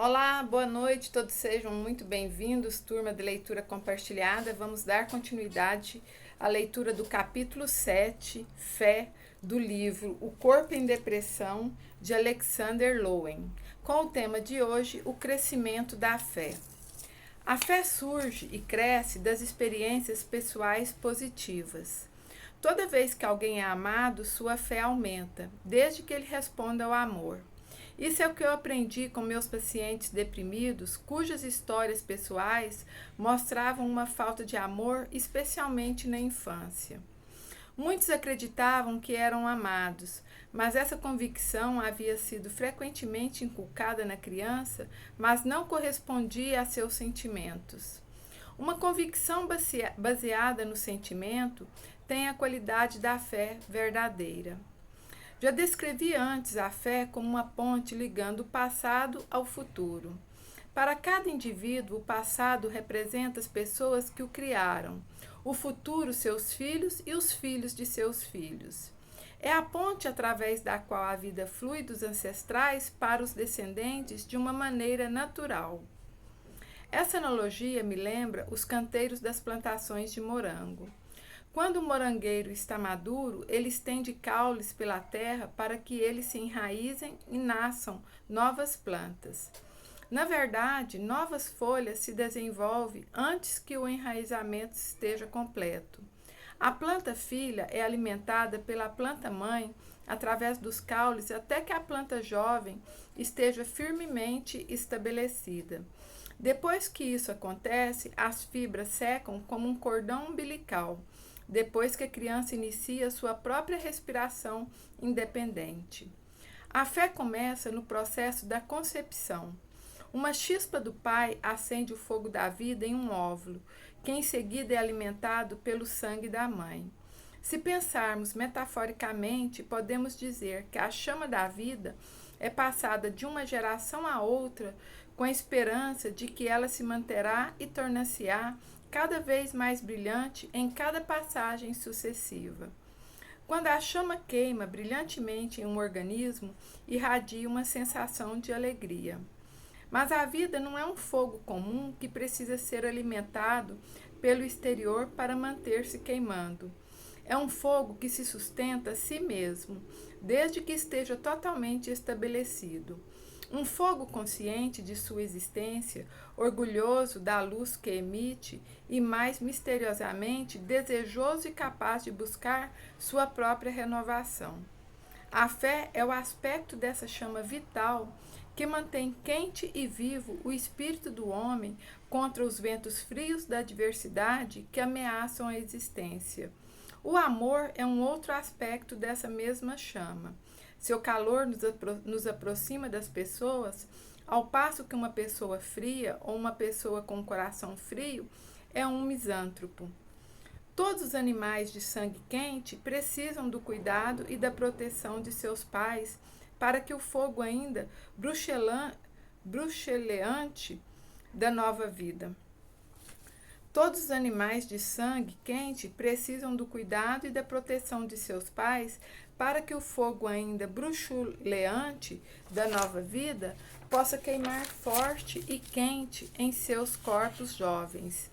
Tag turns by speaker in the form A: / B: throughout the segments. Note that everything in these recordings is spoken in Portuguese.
A: Olá, boa noite, todos sejam muito bem-vindos, turma de leitura compartilhada. Vamos dar continuidade à leitura do capítulo 7, Fé, do livro O Corpo em Depressão, de Alexander Lowen, com o tema de hoje, o crescimento da fé. A fé surge e cresce das experiências pessoais positivas. Toda vez que alguém é amado, sua fé aumenta, desde que ele responda ao amor. Isso é o que eu aprendi com meus pacientes deprimidos, cujas histórias pessoais mostravam uma falta de amor, especialmente na infância. Muitos acreditavam que eram amados, mas essa convicção havia sido frequentemente inculcada na criança, mas não correspondia a seus sentimentos. Uma convicção baseada no sentimento tem a qualidade da fé verdadeira. Já descrevi antes a fé como uma ponte ligando o passado ao futuro. Para cada indivíduo, o passado representa as pessoas que o criaram, o futuro, seus filhos e os filhos de seus filhos. É a ponte através da qual a vida flui dos ancestrais para os descendentes de uma maneira natural. Essa analogia me lembra os canteiros das plantações de morango. Quando o morangueiro está maduro, ele estende caules pela terra para que eles se enraizem e nasçam novas plantas. Na verdade, novas folhas se desenvolvem antes que o enraizamento esteja completo. A planta filha é alimentada pela planta mãe através dos caules até que a planta jovem esteja firmemente estabelecida. Depois que isso acontece, as fibras secam como um cordão umbilical, depois que a criança inicia sua própria respiração independente. A fé começa no processo da concepção. Uma chispa do pai acende o fogo da vida em um óvulo, que em seguida é alimentado pelo sangue da mãe. Se pensarmos metaforicamente, podemos dizer que a chama da vida é passada de uma geração a outra com a esperança de que ela se manterá e tornar-se-á cada vez mais brilhante em cada passagem sucessiva. Quando a chama queima brilhantemente em um organismo, irradia uma sensação de alegria. Mas a vida não é um fogo comum que precisa ser alimentado pelo exterior para manter-se queimando. É um fogo que se sustenta a si mesmo, desde que esteja totalmente estabelecido. Um fogo consciente de sua existência, orgulhoso da luz que emite e, mais misteriosamente, desejoso e capaz de buscar sua própria renovação. A fé é o aspecto dessa chama vital que mantém quente e vivo o espírito do homem contra os ventos frios da adversidade que ameaçam a existência. O amor é um outro aspecto dessa mesma chama. Seu calor nos aproxima das pessoas, ao passo que uma pessoa fria ou uma pessoa com coração frio é um misântropo. Todos os animais de sangue quente precisam do cuidado e da proteção de seus pais para que o fogo ainda bruxeleante da nova vida. Todos os animais de sangue quente precisam do cuidado e da proteção de seus pais para que o fogo ainda bruxuleante da nova vida possa queimar forte e quente em seus corpos jovens.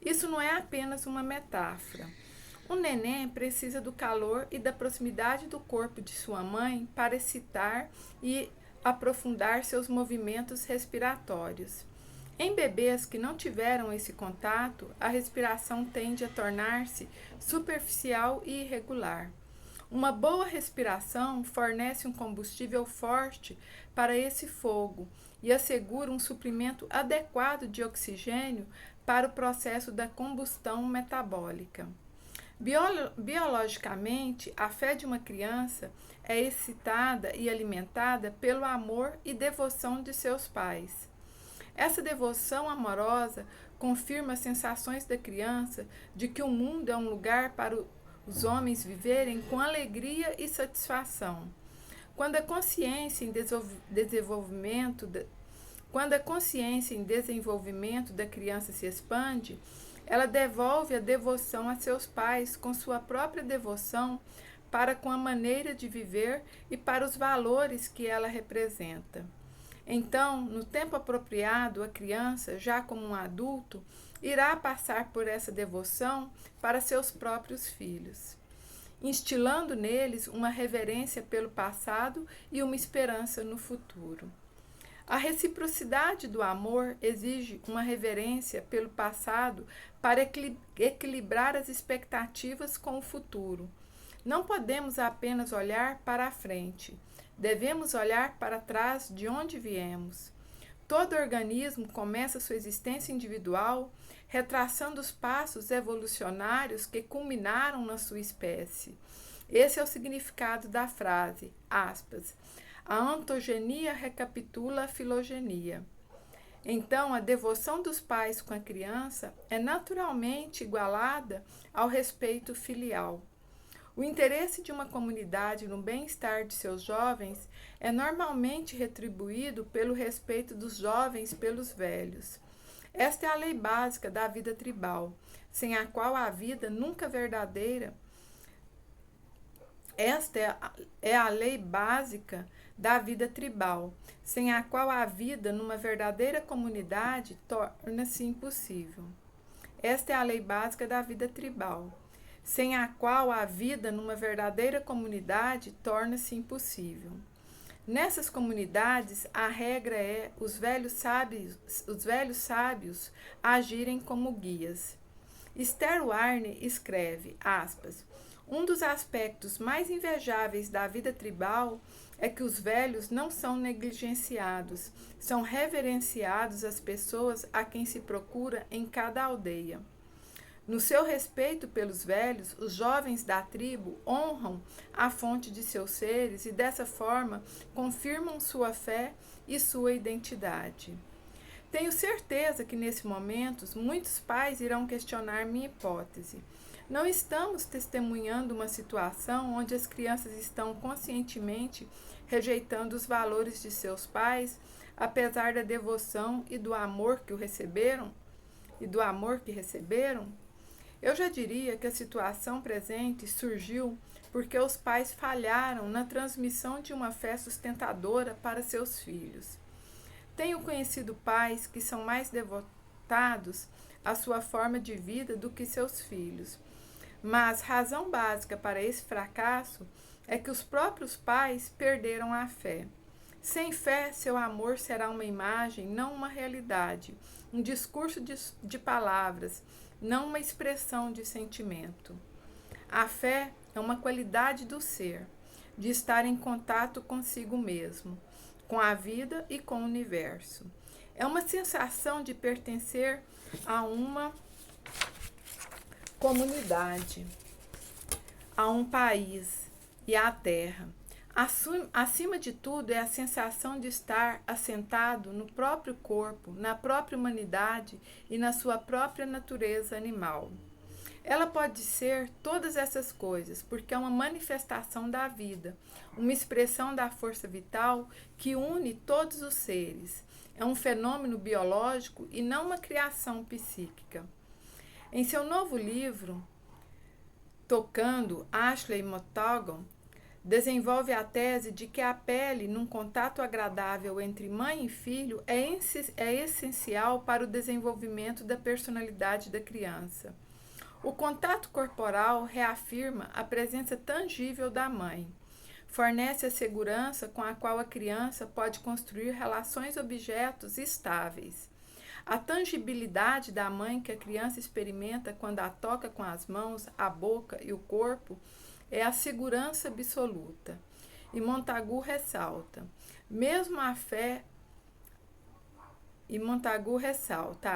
A: Isso não é apenas uma metáfora. Um neném precisa do calor e da proximidade do corpo de sua mãe para excitar e aprofundar seus movimentos respiratórios. Em bebês que não tiveram esse contato, a respiração tende a tornar-se superficial e irregular. Uma boa respiração fornece um combustível forte para esse fogo e assegura um suprimento adequado de oxigênio para o processo da combustão metabólica. Biologicamente, a fé de uma criança é excitada e alimentada pelo amor e devoção de seus pais. Essa devoção amorosa confirma as sensações da criança de que o mundo é um lugar para os homens viverem com alegria e satisfação. Quando a consciência em desenvolvimento da criança se expande, ela devolve a devoção a seus pais com sua própria devoção para com a maneira de viver e para os valores que ela representa. Então, no tempo apropriado, a criança, já como um adulto, irá passar por essa devoção para seus próprios filhos, instilando neles uma reverência pelo passado e uma esperança no futuro. A reciprocidade do amor exige uma reverência pelo passado para equilibrar as expectativas com o futuro. Não podemos apenas olhar para a frente, devemos olhar para trás de onde viemos. Todo organismo começa sua existência individual retraçando os passos evolucionários que culminaram na sua espécie. Esse é o significado da frase, aspas, a ontogenia recapitula a filogenia. Então, a devoção dos pais com a criança é naturalmente igualada ao respeito filial. O interesse de uma comunidade no bem-estar de seus jovens é normalmente retribuído pelo respeito dos jovens pelos velhos. Esta é a lei básica da vida tribal, sem a qual a vida nunca verdadeira. Esta é a lei básica da vida tribal, sem a qual a vida numa verdadeira comunidade torna-se impossível. Esta é a lei básica da vida tribal, sem a qual a vida numa verdadeira comunidade torna-se impossível. Nessas comunidades, a regra é os velhos sábios agirem como guias. Esther Warner escreve, aspas, um dos aspectos mais invejáveis da vida tribal é que os velhos não são negligenciados, são reverenciados as pessoas a quem se procura em cada aldeia. No seu respeito pelos velhos, os jovens da tribo honram a fonte de seus seres e, dessa forma, confirmam sua fé e sua identidade. Tenho certeza que, nesse momento, muitos pais irão questionar minha hipótese. Não estamos testemunhando uma situação onde as crianças estão conscientemente rejeitando os valores de seus pais, apesar da devoção e do amor que receberam? Eu já diria que a situação presente surgiu porque os pais falharam na transmissão de uma fé sustentadora para seus filhos. Tenho conhecido pais que são mais devotados à sua forma de vida do que seus filhos, mas razão básica para esse fracasso é que os próprios pais perderam a fé. Sem fé, seu amor será uma imagem, não uma realidade, um discurso de palavras, não uma expressão de sentimento. A fé é uma qualidade do ser, de estar em contato consigo mesmo, com a vida e com o universo. É uma sensação de pertencer a uma comunidade, a um país e à terra. Acima de tudo, é a sensação de estar assentado no próprio corpo, na própria humanidade e na sua própria natureza animal. Ela pode ser todas essas coisas, porque é uma manifestação da vida, uma expressão da força vital que une todos os seres. É um fenômeno biológico e não uma criação psíquica. Em seu novo livro, Tocando, Ashley Montagu desenvolve a tese de que a pele, num contato agradável entre mãe e filho, é essencial para o desenvolvimento da personalidade da criança. O contato corporal reafirma a presença tangível da mãe, fornece a segurança com a qual a criança pode construir relações objetos estáveis. A tangibilidade da mãe que a criança experimenta quando a toca com as mãos, a boca e o corpo é a segurança absoluta. E Montagu ressalta, mesmo a fé,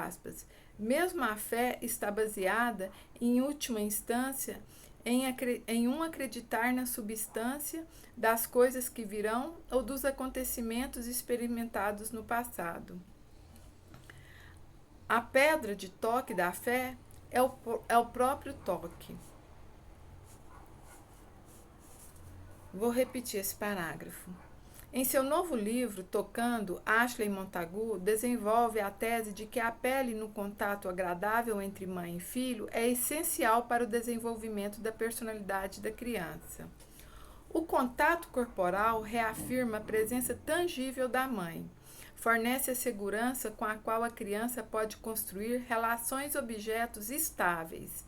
A: aspas, mesmo a fé está baseada, em última instância, em um acreditar na substância das coisas que virão ou dos acontecimentos experimentados no passado. A pedra de toque da fé é o próprio toque. Vou repetir esse parágrafo. Em seu novo livro, Tocando, Ashley Montagu desenvolve a tese de que a pele no contato agradável entre mãe e filho é essencial para o desenvolvimento da personalidade da criança. O contato corporal reafirma a presença tangível da mãe. fornece a segurança com a qual a criança pode construir relações objetos estáveis.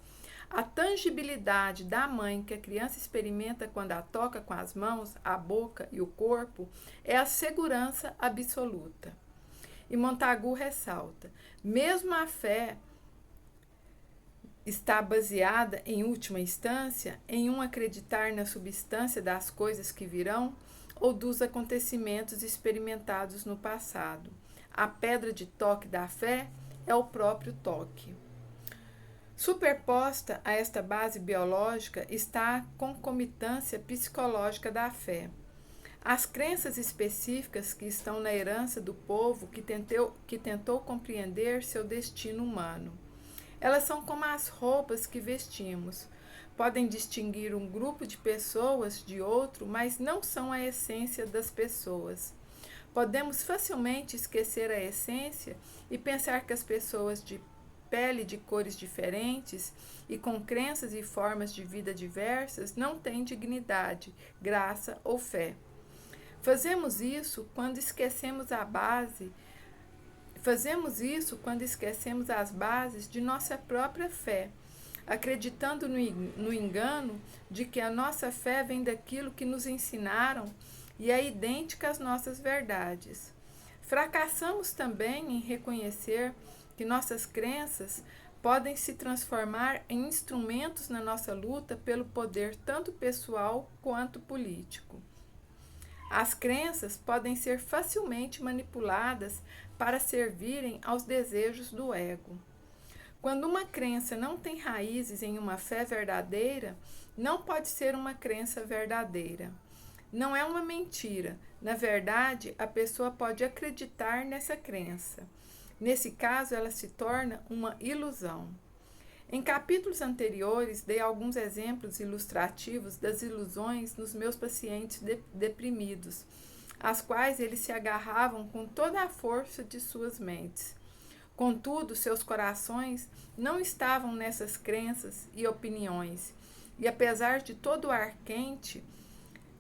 A: A tangibilidade da mãe que a criança experimenta quando a toca com as mãos, a boca e o corpo é a segurança absoluta. E Montagu ressalta: mesmo a fé está baseada, em última instância, em um acreditar na substância das coisas que virão ou dos acontecimentos experimentados no passado. A pedra de toque da fé é o próprio toque. Superposta a esta base biológica está a concomitância psicológica da fé. As crenças específicas que estão na herança do povo que tentou compreender seu destino humano. Elas são como as roupas que vestimos. Podem distinguir um grupo de pessoas de outro, mas não são a essência das pessoas. Podemos facilmente esquecer a essência e pensar que as pessoas de pele de cores diferentes e com crenças e formas de vida diversas não têm dignidade, graça ou fé. Fazemos isso quando esquecemos as bases de nossa própria fé, acreditando no engano de que a nossa fé vem daquilo que nos ensinaram e é idêntica às nossas verdades. Fracassamos também em reconhecer que nossas crenças podem se transformar em instrumentos na nossa luta pelo poder tanto pessoal quanto político. As crenças podem ser facilmente manipuladas para servirem aos desejos do ego. Quando uma crença não tem raízes em uma fé verdadeira, não pode ser uma crença verdadeira. Não é uma mentira. Na verdade, a pessoa pode acreditar nessa crença. Nesse caso, ela se torna uma ilusão. Em capítulos anteriores, dei alguns exemplos ilustrativos das ilusões nos meus pacientes deprimidos, às quais eles se agarravam com toda a força de suas mentes. Contudo, seus corações não estavam nessas crenças e opiniões, e apesar de todo o ar quente,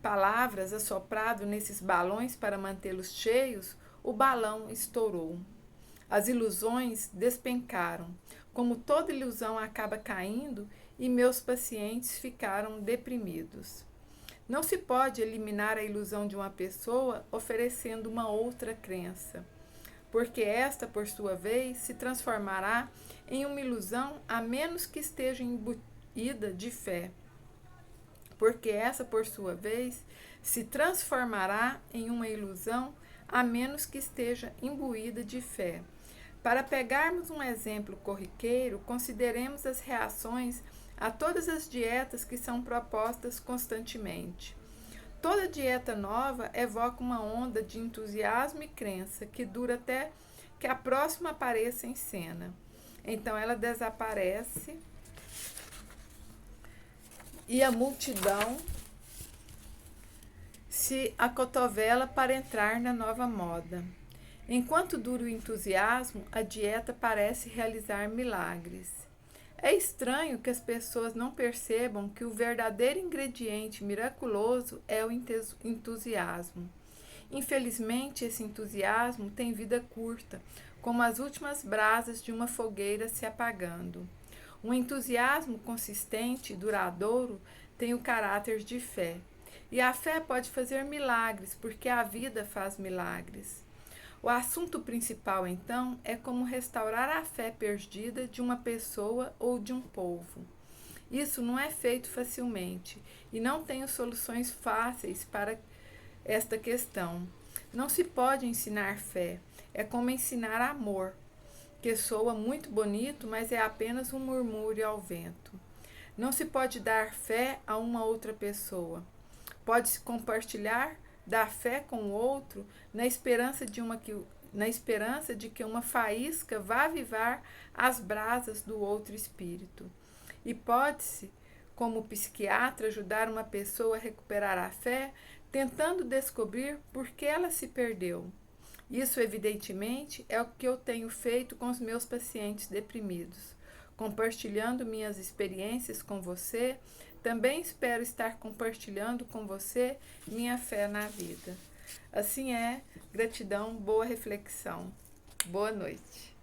A: palavras assoprado nesses balões para mantê-los cheios, o balão estourou. As ilusões despencaram. Como toda ilusão acaba caindo, e meus pacientes ficaram deprimidos. Não se pode eliminar a ilusão de uma pessoa oferecendo uma outra crença, porque esta, por sua vez, se transformará em uma ilusão a menos que esteja imbuída de fé. Porque essa, por sua vez, se transformará em uma ilusão a menos que esteja imbuída de fé. Para pegarmos um exemplo corriqueiro, consideremos as reações a todas as dietas que são propostas constantemente. Toda dieta nova evoca uma onda de entusiasmo e crença que dura até que a próxima apareça em cena. Então ela desaparece e a multidão se acotovela para entrar na nova moda. Enquanto dura o entusiasmo, a dieta parece realizar milagres. É estranho que as pessoas não percebam que o verdadeiro ingrediente miraculoso é o entusiasmo. Infelizmente, esse entusiasmo tem vida curta, como as últimas brasas de uma fogueira se apagando. Um entusiasmo consistente e duradouro tem o caráter de fé. E a fé pode fazer milagres, porque a vida faz milagres. O assunto principal, então, é como restaurar a fé perdida de uma pessoa ou de um povo. Isso não é feito facilmente e não tenho soluções fáceis para esta questão. Não se pode ensinar fé, é como ensinar amor, que soa muito bonito, mas é apenas um murmúrio ao vento. Não se pode dar fé a uma outra pessoa. Pode-se compartilhar da fé com o outro na esperança de que uma faísca vá avivar as brasas do outro espírito. E pode-se, como psiquiatra, ajudar uma pessoa a recuperar a fé, tentando descobrir por que ela se perdeu. Isso, evidentemente, é o que eu tenho feito com os meus pacientes deprimidos. Compartilhando minhas experiências com você, também espero estar compartilhando com você minha fé na vida. Assim é, gratidão, boa reflexão. Boa noite.